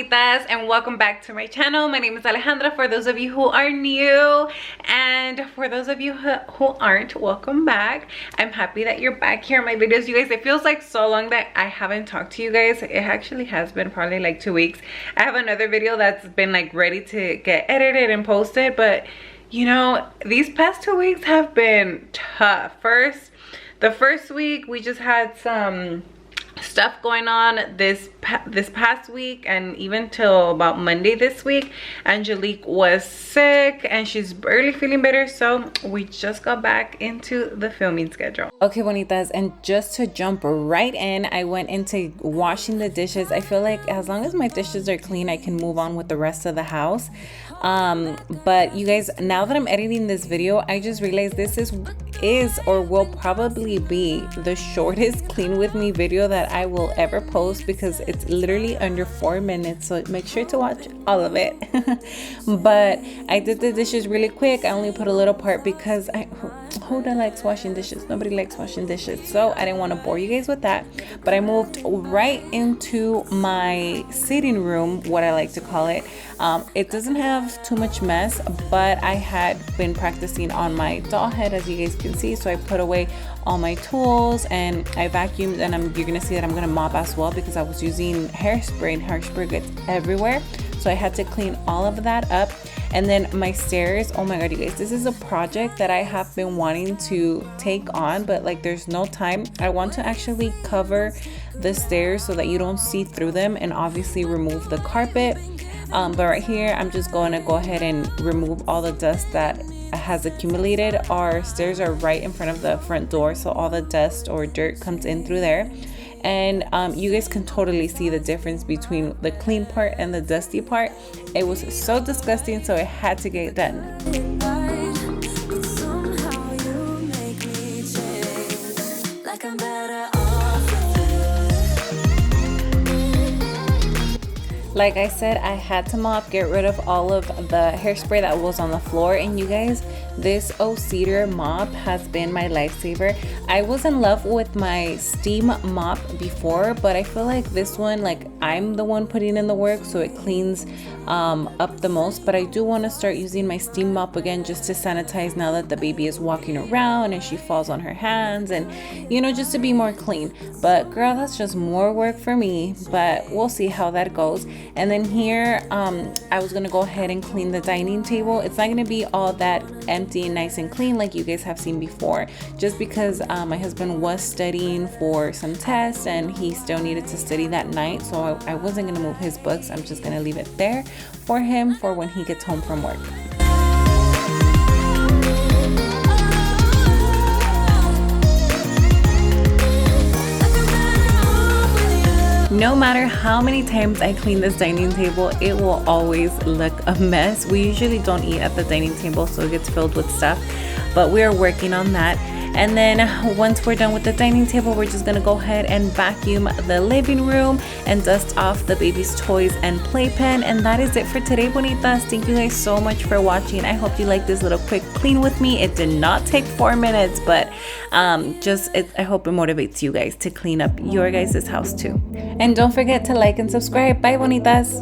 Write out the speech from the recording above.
Bonitas, and welcome back to my channel. My name is Alejandra for those of you who are new, and for those of you who aren't, welcome back. I'm happy that you're back here in my videos, you guys. It feels like so long that I haven't talked to you guys. It actually has been probably like 2 weeks. I have another video that's been like ready to get edited and posted, but you know, these past 2 weeks have been tough. The first week we just had some stuff going on this past week, and even till about Monday this week, Angelique was sick and she's barely feeling better, so we just got back into the filming schedule. Okay, bonitas, and just to jump right in, I went into washing the dishes. I feel like as long as my dishes are clean, I can move on with the rest of the house. But you guys, now that I'm editing this video, I just realized this is or will probably be the shortest clean with me video that I will ever post, because it's literally under 4 minutes, so make sure to watch all of it. But I did the dishes really quick. I only put a little part because who likes washing dishes? Nobody likes washing dishes, so I didn't want to bore you guys with that. But I moved right into my sitting room, what I like to call it. It doesn't have too much mess, but I had been practicing on my doll head, as you guys can see, so I put away all my tools and I vacuumed, and you're gonna see that I'm gonna mop as well, because I was using hairspray and hairspray gets everywhere, so I had to clean all of that up. And then my stairs, oh my god, you guys, this is a project that I have been wanting to take on, but like there's no time. I want to actually cover the stairs so that you don't see through them, and obviously remove the carpet. But right here, I'm just going to go ahead and remove all the dust that has accumulated. Our stairs are right in front of the front door, so all the dust or dirt comes in through there. And you guys can totally see the difference between the clean part and the dusty part. It was so disgusting, so it had to get done. Like I said, I had to mop, get rid of all of the hairspray that was on the floor. And you guys, this cedar mop has been my lifesaver. I was in love with my steam mop before, but I feel like this one, like I'm the one putting in the work, so it cleans up the most. But I do want to start using my steam mop again, just to sanitize now that the baby is walking around and she falls on her hands, and you know, just to be more clean. But girl, that's just more work for me, but we'll see how that goes. And then here, I was gonna go ahead and clean the dining table. It's not gonna be all that empty and nice and clean like you guys have seen before, just because my husband was studying for some tests and he still needed to study that night, so I wasn't gonna move his books. I'm just gonna leave it there for him for when he gets home from work. No matter how many times I clean this dining table, it will always look a mess. We usually don't eat at the dining table, so it gets filled with stuff, but we are working on that. And then once we're done with the dining table, we're just gonna go ahead and vacuum the living room and dust off the baby's toys and playpen. And that is it for today, bonitas. Thank you guys so much for watching. I hope you like this little quick clean with me. It did not take 4 minutes, but I hope it motivates you guys to clean up your guys' house too. And don't forget to like and subscribe. Bye, bonitas.